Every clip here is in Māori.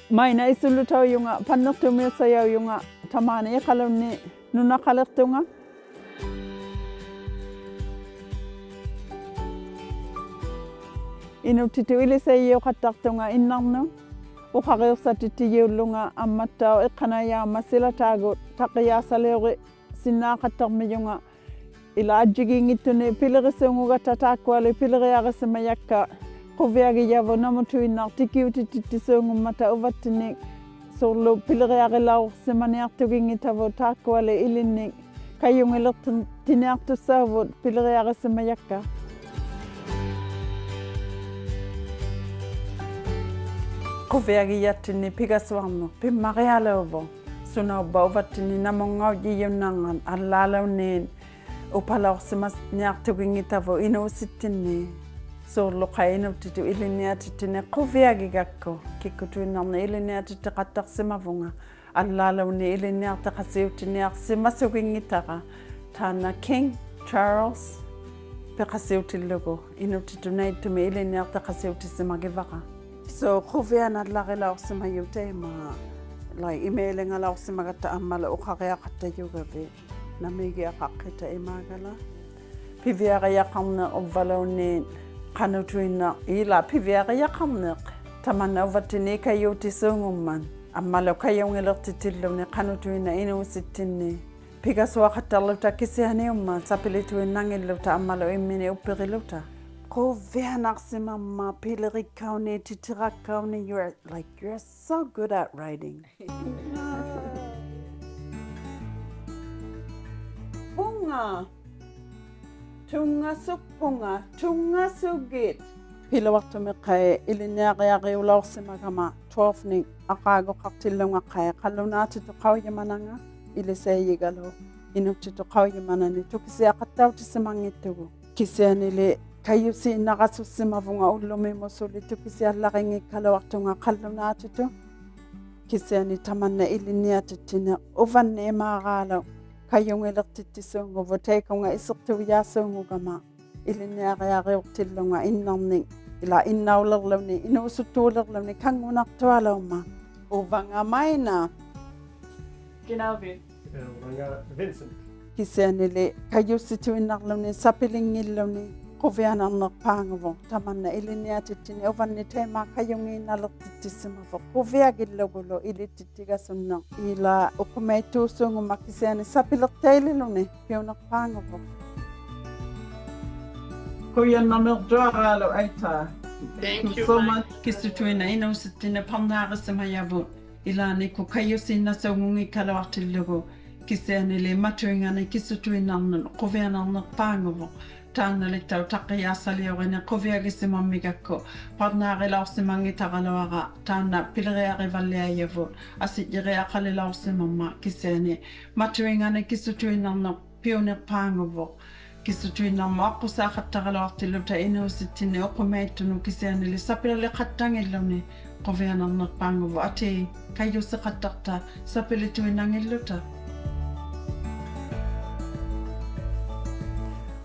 maina isulutauiunga pannertumiussajauiunga tamani iqalunni nunaqalertunga inuutitu ilisayiuqattartunga innarnu uqariursatittigiullunga ammattau ᓁ̀qanayaammasilatagut taqiyaasaliuri sinnaaqattarmiyunga ila ajjigiingittuni pilerisungugatta taakkuali pileriarisimayakka quviagiyavu namutuinnar tikiutitittisungummata uvattini surlu pileriarilaursimaniartugingitavu taakkuali ilinni kayungilertiniartussaavut pileriarisimayakka quviagiyattini pigassuarnu pimmarialauvu sunaubba uvattini namungaujiyunnangan allaalaunneen upalaorsimaniartugingitavu inuusittinni suurluqa inuutitu iliниатиттини quviagigakku kikkutuinnarni iliниатиттеқаттарсимавунга allaalauни iliниартеқассиуттиниарсимасугингитара таана King Charles peqassiutillugu inuutitu naittumi iliниартеқассиуттиссимагиваqa so quvianallarilaorsimayuteima lai imeelingalaorsimagatta ammala uqariaqattayugavi namigiaqaqqita imaagala piviariaqarne uvvaluunniin qanutuinna ila piviariaqarneq tamanna uvattini kayuutisuungumman ammalo kayungilertitilluni qanutuinna inuusittinni pigasuaqattarluta kisianiumma sapilituinnangilluta ammalo immini uppiqiluta quvianarsimamma pilerikkauni titirakkauni you're so good at writing punga tungasukpunga tungasugit pilawartumiqqai iliniaqiaqiulaorsimagama 12ni aqaagoqartillungaqqai qallunaatitu qauyamananga ilisayigalu inuutitu qauyamanani tukisiaqattautisimangittugu kisianili kayusi naqasussimavunga ullumimusuli tukisiallaqingikkaluartunga qallunaatitu kisiani tamanna iliniatittini uvanni imaaqaalu kayungilertittissuunguvu taikunga isertuviyaassuungugama iliniaqiaqiurtillunga innarni ila innaulerluni inuusuttuulerluni kangunartualaumma uvangamaina Genau wie. Vincent. kisianili kayussituinnarluni sapilingilluni quvianarnerpaanguvu tamanna iliniatittini uvanni taimaa kayungiinnalertittissimavu quviagillugulu ilitittigasunner ila uqumaittuussuungumma kisiani sapilertaililuni piunerpaanguvu kuyannamertuaraalu aitaa Thank you so Mike. much kisutuina inuusittina parnaarisimayavut ilaaniku kayusinnasaugungikkalaartillugu kisianili matuingani kisutuinnarnun quvianarnerpaanguvu taannalittau taqiyaasaliurini quviagisimammigakku parnaarilaorsimangitaqaluaqa taanna pileriarivalliayavut asijiriaqalilaorsimamma kisiani matuingani kisutuinnarner piunerpaanguvu kisutuinnarmu aqusaaqattaqaluartilluta inuusittinni uqumaittunu kisianili sapilaliqattangilluni quvianarnerpaanguvu ati kayusiqattarta sapilituinnangilluta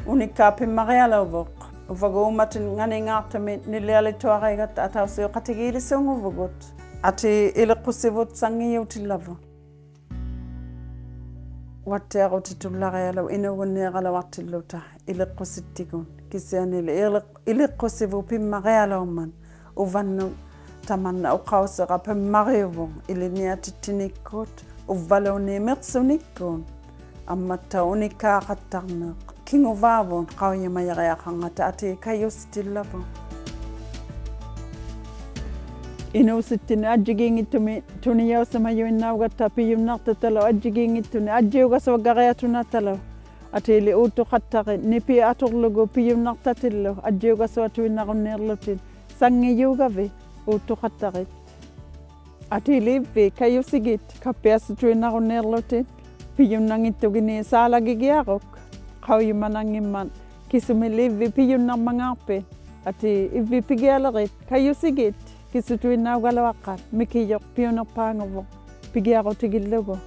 unikkaa pimmarialauvuq uvaguumatin nganingaartami nilialituarigatta atausiuqatigiilissuunguvugut ati iliqqussivut sangiyiutillavu watteaqutitullarialu inugunniaqalawartilluta iliqqusittigun kisianili iliqqussivu pimmarialaumman uvannu tamanna uqauseqa pimmariuvun iliniatittinikkuut uvvaluuni mersunikkuun ammatta unikkaaqattarneq kinguvaavun qauyamajariaqangata ati kayustillavu inuusittini ajjigiingittumi tuniyausamajuinnaugatta piyumnartatalo ajjigiingittuni ajjiugasuvagariatunatalu atiili uuttuqattaqi nipi aturlugu piyumnartatillu ajjiugasuatuinnaqunniirlutin sangiyuugavi uuttuqattaqit atiili ivvi kayusigit kappiassituinnaqunniirlutin piyumnangittugini saalagigiaquk qauyumanangimman kisumilivvi piyunnarmangaarpi ati ivvi pigialerit kayusigit kisutuinnaugaluaqqat mikiyoq piyunerpaanguvu pigiaqutigillugu